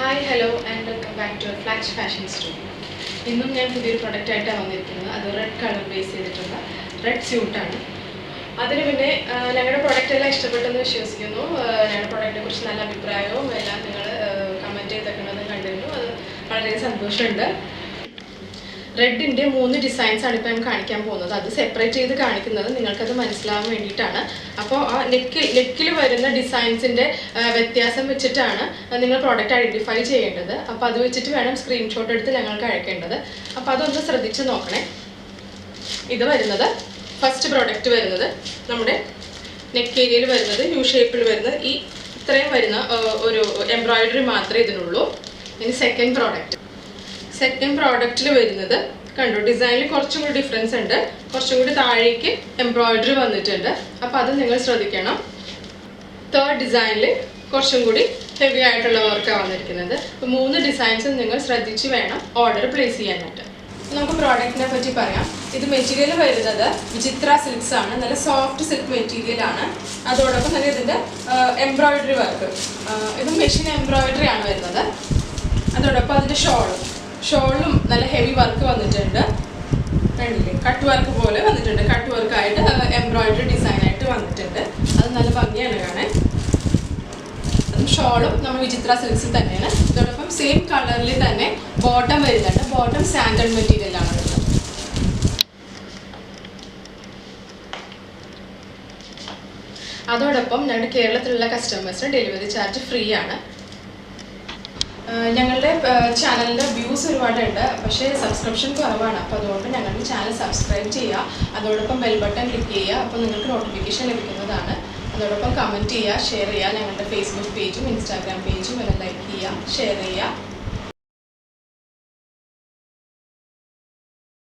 Hi hello and welcome back to flash fashion store. ഇന്നും ഞാൻ പുതിയൊരു പ്രൊഡക്റ്റായിട്ടാണ് വന്നിരിക്കുന്നത്. അത് റെഡ് കളർ ബേസ് ചെയ്തിട്ടുള്ള റെഡ് സ്യൂട്ടാണ്. അതിന് പിന്നെ ഞങ്ങളുടെ പ്രൊഡക്റ്റ് എല്ലാം ഇഷ്ടപ്പെട്ടെന്ന് വിശ്വസിക്കുന്നു. ഞങ്ങളുടെ പ്രൊഡക്റ്റിനെ കുറിച്ച് നല്ല അഭിപ്രായവും എല്ലാം നിങ്ങൾ കമൻറ്റ് ചെയ്തിട്ടുണ്ടെന്ന് കണ്ടിരുന്നു. അത് വളരെ സന്തോഷമുണ്ട്. റെഡിൻ്റെ 3 ഡിസൈൻസാണ് ഇപ്പോൾ ഞാൻ കാണിക്കാൻ പോകുന്നത്. അത് സെപ്പറേറ്റ് ചെയ്ത് കാണിക്കുന്നത് നിങ്ങൾക്കത് മനസ്സിലാവാൻ വേണ്ടിയിട്ടാണ്. അപ്പോൾ ആ നെക്കിൽ വരുന്ന ഡിസൈൻസിൻ്റെ വ്യത്യാസം വെച്ചിട്ടാണ് നിങ്ങൾ പ്രോഡക്റ്റ് ഐഡൻറ്റിഫൈ ചെയ്യേണ്ടത്. അപ്പോൾ അത് വെച്ചിട്ട് വേണം സ്ക്രീൻഷോട്ട് എടുത്ത് ഞങ്ങൾക്ക് അയക്കേണ്ടത്. അപ്പോൾ അതൊന്ന് ശ്രദ്ധിച്ച് നോക്കണേ. ഇത് വരുന്നത് ഫസ്റ്റ് പ്രോഡക്റ്റ് വരുന്നത് നമ്മുടെ നെക്ക് ഏരിയയിൽ വരുന്നത് യു ഷേപ്പിൽ വരുന്നത് ഇത്രയും വരുന്ന ഒരു എംബ്രോയിഡറി മാത്രമേ ഇതിനുള്ളൂ. ഇനി സെക്കൻഡ് പ്രോഡക്റ്റിൽ വരുന്നത് കണ്ടു, ഡിസൈനിൽ കുറച്ചും കൂടി ഡിഫറൻസ് ഉണ്ട്. കുറച്ചും കൂടി താഴേക്ക് എംബ്രോയിഡറി വന്നിട്ടുണ്ട്. അപ്പോൾ അത് നിങ്ങൾ ശ്രദ്ധിക്കണം. തേർഡ് ഡിസൈനിൽ കുറച്ചും കൂടി ഹെവി ആയിട്ടുള്ള വർക്കാണ് വന്നിരിക്കുന്നത്. അപ്പോൾ 3 ഡിസൈൻസും നിങ്ങൾ ശ്രദ്ധിച്ച് വേണം ഓർഡർ പ്ലേസ് ചെയ്യാനായിട്ട്. നമുക്ക് പ്രോഡക്റ്റിനെ പറ്റി പറയാം. ഇത് മെറ്റീരിയൽ വരുന്നത് വിചിത്ര സിൽക്സ് ആണ്. നല്ല സോഫ്റ്റ് സിൽക്ക് മെറ്റീരിയൽ ആണ്. അതോടൊപ്പം തന്നെ ഇതിൻ്റെ എംബ്രോയിഡറി വർക്ക്, ഇത് മെഷീൻ എംബ്രോയിഡറി ആണ് വരുന്നത്. അതോടൊപ്പം അതിൻ്റെ ഷോളും നല്ല ഹെവി വർക്ക് വന്നിട്ടുണ്ട്. കണ്ടില്ലേ, കട്ട് വർക്ക് പോലെ വന്നിട്ടുണ്ട്. കട്ട് വർക്കായിട്ട് എംബ്രോയിഡറി ഡിസൈനായിട്ട് വന്നിട്ടുണ്ട്. അത് നല്ല ഭംഗിയാണ് കാണാൻ. അതും ഷോളും നമ്മൾ വിചിത്ര സിൽക്സിൽ തന്നെയാണ്. അതോടൊപ്പം സെയിം കളറിൽ തന്നെ ബോട്ടം വരുന്നുണ്ട്. ബോട്ടം സാൻഡൽ മെറ്റീരിയലാണ് വരുന്നത്. അതോടൊപ്പം ഞങ്ങളുടെ കേരളത്തിലുള്ള കസ്റ്റമേഴ്സിന് ഡെലിവറി ചാർജ് ഫ്രീ ആണ്. ഞങ്ങളുടെ ചാനലിൻ്റെ വ്യൂസ് ഒരുപാടുണ്ട്, പക്ഷേ സബ്സ്ക്രിപ്ഷൻ കുറവാണ്. അപ്പോൾ അതുകൊണ്ട് ഞങ്ങളുടെ ചാനൽ സബ്സ്ക്രൈബ് ചെയ്യുക. അതോടൊപ്പം ബെൽ ബട്ടൺ ക്ലിക്ക് ചെയ്യുക. അപ്പോൾ നിങ്ങൾക്ക് നോട്ടിഫിക്കേഷൻ ലഭിക്കുന്നതാണ്. അതോടൊപ്പം കമൻറ്റ് ചെയ്യുക, ഷെയർ ചെയ്യുക. ഞങ്ങളുടെ ഫേസ്ബുക്ക് പേജും ഇൻസ്റ്റാഗ്രാം പേജും എല്ലാം ലൈക്ക് ചെയ്യുക, ഷെയർ ചെയ്യുക.